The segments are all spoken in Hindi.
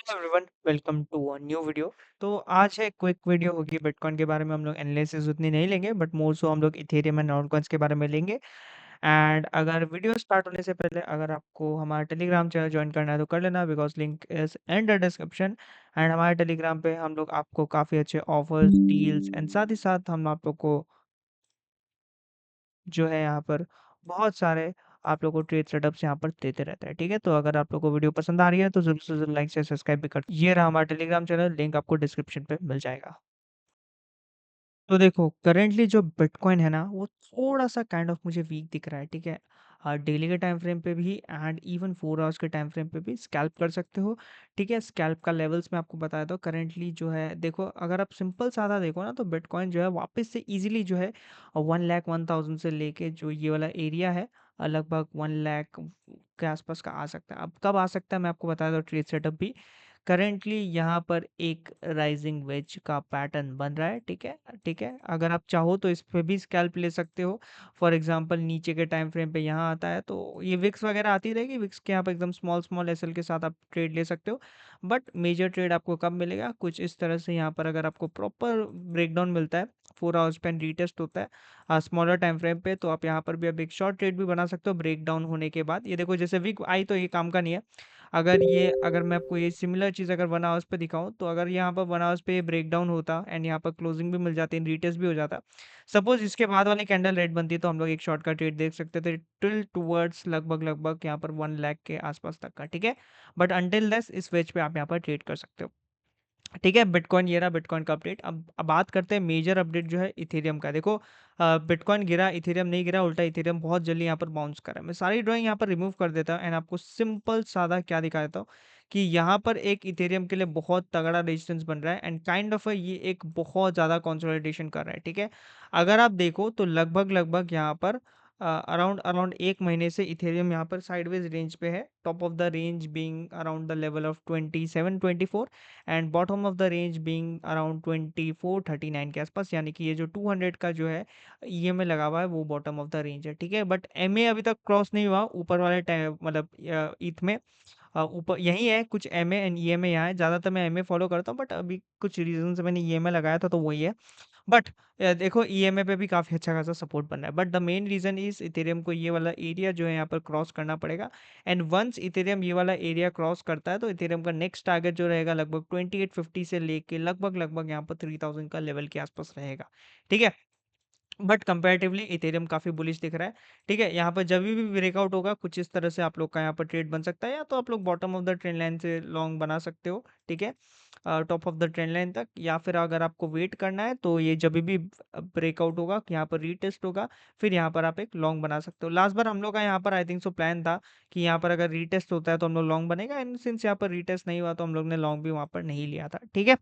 Everyone welcome to a new video. तो आज है क्विक वीडियो होगी बिटकॉइन के बारे में। हम लोग एनालिसिस उतनी नहीं लेंगे बट मोर सो हम लोग इथेरियम एंड नॉटकॉइंस के बारे में लेंगे। एंड अगर वीडियो स्टार्ट होने से पहले अगर आपको हमारा टेलीग्राम चैनल ज्वाइन करना है तो कर लेना, because link is in the description. And हमारे टेलीग्राम पे हम लोग आपको काफ़ी अच्छे ऑफर्स, डील्स एंड साथ ही साथ हम आप लोग को जो है यहाँ पर बहुत सारे आप लोग को ट्रेड सेटअप्स यहाँ पर देते रहते हैं। ठीक है, तो अगर आप लोग को वीडियो पसंद आ रही है तो जरूर से जरूर लाइक से सब्सक्राइब भी कर। ये रहा हमारा टेलीग्राम चैनल, लिंक आपको डिस्क्रिप्शन पे मिल जाएगा। तो देखो करेंटली जो बिटकॉइन है ना वो थोड़ा सा काइंड ऑफ मुझे वीक दिख रहा है। ठीक है, डेली के टाइम फ्रेम पे भी एंड इवन 4 आवर्स के टाइम फ्रेम पे भी स्कैल्प कर सकते हो। ठीक है, स्कैल्प का लेवल्स मैं आपको बताया था। करेंटली जो है देखो, अगर आप सिंपल सादा देखो ना तो बिटकॉइन जो है वापस से इजीली जो है 1,01,000 से लेके जो ये वाला एरिया है लगभग 1 लाख के आसपास का आ सकता है। अब कब आ सकता है मैं आपको बताया था ट्रेड सेटअप भी। करेंटली यहाँ पर एक राइजिंग वेज का पैटर्न बन रहा है। ठीक है, ठीक है, अगर आप चाहो तो इस पे भी स्कैल्प ले सकते हो। फॉर एग्जांपल नीचे के टाइम फ्रेम पे यहाँ आता है तो ये विक्स वगैरह आती रहेगी। विक्स के यहाँ पे एकदम स्मॉल स्मॉल एसएल के साथ आप ट्रेड ले सकते हो। बट मेजर ट्रेड आपको कब मिलेगा, कुछ इस तरह से यहाँ पर अगर आपको प्रॉपर ब्रेकडाउन मिलता है, 4 आवर्स पे रीटेस्ट होता है स्मॉलर टाइम फ्रेम पे, तो आप यहाँ पर भी अब एक शॉर्ट ट्रेड भी बना सकते हो ब्रेकडाउन होने के बाद। ये देखो जैसे विक आई तो ये काम का नहीं है। अगर मैं आपको ये सिमिलर चीज़ अगर 1 आवर्स पे दिखाऊँ तो अगर यहाँ पर 1 आवर्स पे ब्रेक डाउन होता एंड यहाँ पर क्लोजिंग भी मिल जाती, रीटेस्ट भी हो जाता, सपोज इसके बाद वाली कैंडल रेड बनती, तो हम लोग एक शॉर्ट का ट्रेड देख सकते थे टिल टूवर्ड्स लगभग लगभग यहाँ पर 1 लाख के आसपास तक का। ठीक है, बट अंटिल दस इस वेज पे आप यहाँ पर ट्रेड कर सकते हो। ठीक है, बिटकॉइन ये रहा बिटकॉइन का अपडेट। अब बात करते हैं मेजर अपडेट जो है इथेरियम का। देखो बिटकॉइन गिरा, इथेरियम नहीं गिरा, उल्टा इथेरियम बहुत जल्दी यहाँ पर बाउंस करा। मैं सारी ड्राइंग यहाँ पर रिमूव कर देता हूँ एंड आपको सिंपल सादा क्या दिखा देता हूँ कि यहाँ पर एक इथेरियम के लिए बहुत तगड़ा रेजिस्टेंस बन रहा है एंड काइंड ऑफ ये एक बहुत ज़्यादा कंसोलिडेशन कर रहा है। ठीक है, अगर आप देखो तो लगभग लगभग यहाँ पर अराउंड अराउंड 1 महीने से इथेरियम यहाँ पर साइडवेज रेंज पे है। Top of the range being around the level of 27-24 and bottom of the range being around 24-39 के आसपास, यानी कि ये जो 200 का जो है ईएमए लगा हुआ है वो बॉटम ऑफ द रेंज है। ठीक है, बट एमए अभी तक क्रॉस नहीं हुआ ऊपर वाले टाइम, मतलब ईथ में ऊपर यही है कुछ एमए एंड ईएमए यहाँ है। ज़्यादातर मैं एमए फॉलो करता हूँ बट अभी कुछ रीजन से मैंने ईएमए लगाया था तो वही है। बट देखो ईएमए पे भी काफ़ी अच्छा खासा सपोर्ट बन रहा है, but the main reason is Ethereum को ये वाला एरिया जो है यहाँ पर क्रॉस करना पड़ेगा। एंड वंस इथेरियम ये वाला एरिया क्रॉस करता है तो इथेरियम का नेक्स्ट टारगेट जो रहेगा लगभग 2850 से लेके लगभग लगभग यहाँ पर 3000 का लेवल के आसपास रहेगा। ठीक है, बट कंपैरेटिवली इथेरियम काफ़ी बुलिश दिख रहा है। ठीक है, यहाँ पर जब भी ब्रेकआउट होगा कुछ इस तरह से आप लोग का यहाँ पर ट्रेड बन सकता है, या तो आप लोग bottom of the trend line से लॉन्ग बना सकते हो। ठीक है, top of the trend line तक, या फिर अगर आपको वेट करना है तो ये जब भी ब्रेकआउट होगा यहाँ पर रीटेस्ट होगा फिर यहाँ पर आप एक लॉन्ग बना सकते हो। लास्ट बार हम लोग का यहाँ पर आई थिंक सो प्लान था कि यहाँ पर अगर रीटेस्ट होता है तो हम लोग लॉन्ग बनेगा, एंड सिंस यहाँ पर रीटेस्ट नहीं हुआ तो हम लोग ने लॉन्ग भी वहाँ पर नहीं लिया था। ठीक है,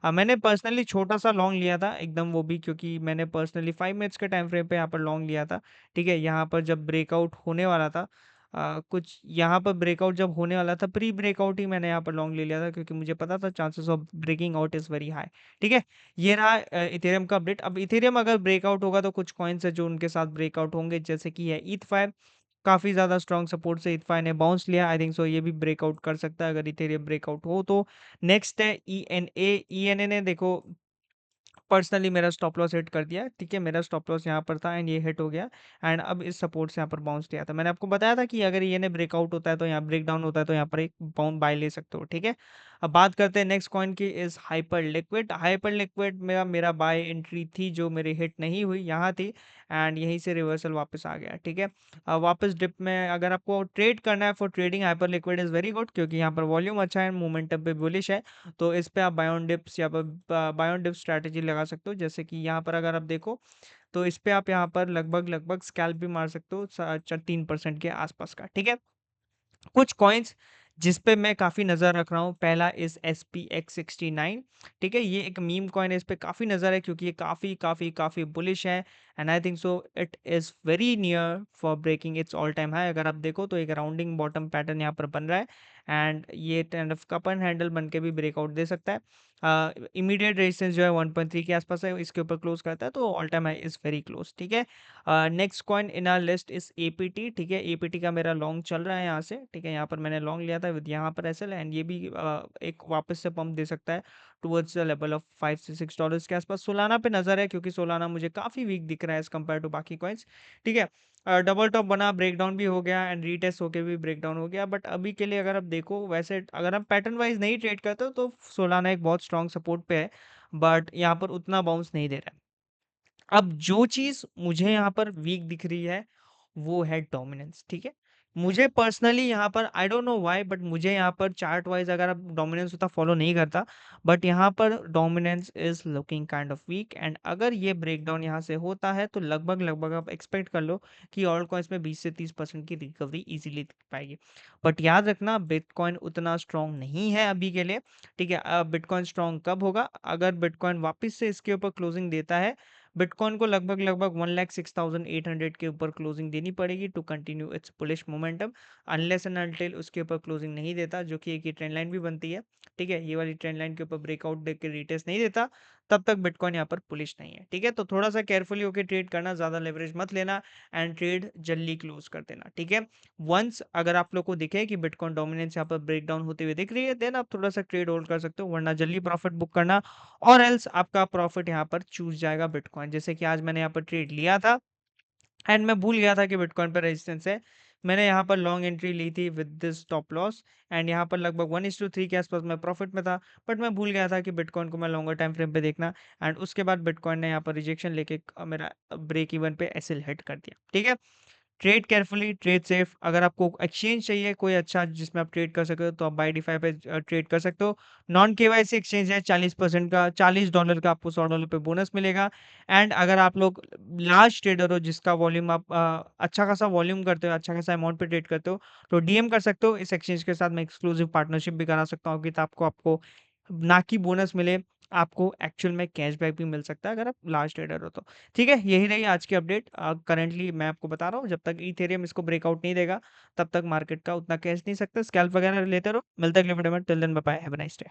मैंने पर्सनली छोटा-सा लॉन्ग लिया था एकदम, वो भी क्योंकि मैंने पर्सनली 5 मिनट्स के टाइम फ्रेम पे यहाँ पर लॉन्ग लिया था। ठीक है, यहाँ पर जब ब्रेकआउट होने वाला था कुछ यहाँ पर ब्रेकआउट जब होने वाला था, प्री ब्रेकआउट ही मैंने यहाँ पर लॉन्ग ले लिया था क्योंकि मुझे पता था chances of breaking out is very high. ठीक है, ये रहा इथेरियम का अपडेट। अब इथेरियम अगर ब्रेकआउट होगा तो कुछ कॉइन्स है जो उनके साथ ब्रेकआउट होंगे, जैसे कि है ETH5। काफ़ी ज़्यादा स्ट्रॉन्ग सपोर्ट से ETH5 ने बाउंस लिया, आई थिंक सो ये भी ब्रेकआउट कर सकता है अगर इथेरियम ब्रेकआउट हो तो। नेक्स्ट है ENA ने देखो पर्सनली मेरा स्टॉप लॉस हिट कर दिया। ठीक है, मेरा स्टॉप लॉस यहाँ पर था एंड ये हिट हो गया एंड अब इस सपोर्ट से यहाँ पर बाउंस लिया था। मैंने आपको बताया था कि अगर ये ने ब्रेकआउट होता है तो यहाँ ब्रेक डाउन होता है तो यहाँ पर एक बाउंड बाय ले सकते हो। ठीक है, अब बात करते हैं नेक्स्ट कॉइन की, is hyper liquid. Hyper liquid में मेरा बाय एंट्री थी जो मेरी हिट नहीं हुई, यहाँ थी एंड यहीं से रिवर्सल वापस आ गया। ठीक है, वापस डिप में अगर आपको ट्रेड करना है for trading hyper liquid is very good क्योंकि यहाँ पर वॉल्यूम अच्छा है, मोमेंटम पे बुलिश है, तो इस पे आप बाय ऑन डिप्स या बाय ऑन डिप स्ट्रैटेजी लगा सकते हो। जैसे कि यहाँ पर अगर आप देखो तो इस पे आप यहाँ पर लगभग लगभग स्कैल्प भी मार सकते हो 3% के आसपास का। ठीक है, कुछ कॉइन्स जिस पे मैं काफ़ी नज़र रख रहा हूँ, पहला इज़ SPX69। ठीक है, ये एक मीम कॉइन है, इस पे काफ़ी नज़र है क्योंकि ये काफ़ी काफ़ी काफ़ी बुलिश है and I think so it is very near for breaking its all time high. अगर आप देखो तो एक राउंडिंग बॉटम पैटर्न यहाँ पर बन रहा है एंड ये kind of cup and handle बन के भी ब्रेकआउट दे सकता है। इमीडिएट रेजिस्टेंस जो है 1.3 के आसपास है, इसके ऊपर क्लोज करता है तो all time high is very close, ठीक है। Next coin in our list is APT, ठीक है। एपीटी का मेरा लॉन्ग चल रहा है यहाँ से, ठीक है। यहाँ पर मैंने लॉन्ग लिया था विद यहाँ पर एसएल एंड ये भी एक वापस से पंप दे सकता है टुवर्ड्स द लेवल ऑफ $5 से $6 के आसपास। सोलाना पे नजर है क्योंकि सोलाना मुझे काफी वीक दिख रहा है एज कम्पेयर टू बाकी कॉइन्स, ठीक है। डबल टॉप बना, ब्रेकडाउन भी हो गया एंड रीटेस्ट होके भी ब्रेकडाउन हो गया, बट अभी के लिए अगर आप देखो, वैसे अगर हम पैटर्न वाइज नहीं ट्रेड करते हो तो सोलाना एक बहुत स्ट्रॉन्ग सपोर्ट पे है, बट यहाँ पर उतना बाउंस नहीं दे रहा है। अब जो चीज़ मुझे यहाँ पर वीक दिख रही है, वो है डोमिनेंस, ठीक है? मुझे पर्सनली यहाँ पर I don't know why, but मुझे यहाँ पर चार्ट वाइज़ अगर आप डोमिनेंस उतना फॉलो नहीं करता, बट यहाँ पर dominance is looking kind of weak and अगर ये ब्रेकडाउन यहाँ से होता है, तो लगभग-लगभग आप एक्सपेक्ट कर लो कि ऑल्ट कॉइन्स में 20 से 30% की रिकवरी ईज़िली दिख पाएगी। बट याद रखना बिटकॉइन उतना स्ट्रॉन्ग नहीं है अभी के लिए, ठीक है? बिटकॉइन स्ट्रॉन्ग कब होगा? अगर बिटकॉइन वापस से इसके ऊपर क्लोजिंग देता है, बिटकॉइन को लगभग-लगभग 1,06,800 के ऊपर क्लोजिंग देनी पड़ेगी to continue its bullish momentum, unless and until उसके ऊपर क्लोजिंग नहीं देता, जो कि एक ये ट्रेंड लाइन भी बनती है, ठीक है। ये वाली ट्रेंड लाइन के ऊपर ब्रेकआउट देके रिटेस्ट नहीं देता, तब तक बिटकॉइन यहाँ पर बुलिश नहीं है, ठीक है। तो थोड़ा सा केयरफुली होकर ट्रेड करना, ज्यादा लेवरेज मत लेना एंड ट्रेड जल्दी क्लोज कर देना, ठीक है। वंस अगर आप लोग को दिखे कि बिटकॉइन डोमिनेंस यहाँ पर ब्रेकडाउन होते हुए दिख रही है, देन आप थोड़ा सा ट्रेड होल्ड कर सकते हो, वरना जल्दी प्रॉफिट बुक करना और एल्स आपका प्रॉफिट यहाँ पर चूज जाएगा बिटकॉइन। जैसे कि आज मैंने यहाँ पर ट्रेड लिया था एंड मैं भूल गया था कि बिटकॉइन पर रेजिस्टेंस है। मैंने यहाँ पर लॉन्ग एंट्री ली थी with this stop loss and यहाँ पर लगभग 1:3 के आसपास मैं प्रॉफिट में था, बट मैं भूल गया था कि बिटकॉइन को मैं लॉन्गर टाइम फ्रेम पे देखना एंड उसके बाद बिटकॉइन ने यहाँ पर रिजेक्शन लेके मेरा ब्रेक इवन पे एसएल हिट कर दिया, ठीक है। Trade carefully, trade safe. अगर आपको एक्सचेंज चाहिए कोई अच्छा जिसमें आप ट्रेड कर सके हो, तो आप बाय डिफाई पे ट्रेड कर सकते हो। नॉन केवाईसी एक्सचेंज है, 40% का, $40 का आपको $100 पे बोनस मिलेगा एंड अगर आप लोग लार्ज ट्रेडर हो जिसका वॉल्यूम आप अच्छा खासा वॉल्यूम करते हो, अच्छा खासा अमाउंट पे ट्रेड करते हो, तो डीएम कर सकते हो। इस एक्सचेंज के साथ मैं एक्सक्लूसिव पार्टनरशिप भी करा सकता हूँ कि तो आपको आपको ना कि बोनस मिले, आपको एक्चुअल में कैशबैक भी मिल सकता है अगर आप लार्ज ट्रेडर हो तो। ठीक है, यही रही आज की अपडेट। करंटली मैं आपको बता रहा हूँ, जब तक इथेरियम इसको ब्रेकआउट नहीं देगा, तब तक मार्केट का उतना कैश नहीं सकता। स्कैल्प वगैरह लेते रहो। मिलते हैं अगले वीडियो में। Till then bye bye, have a nice day.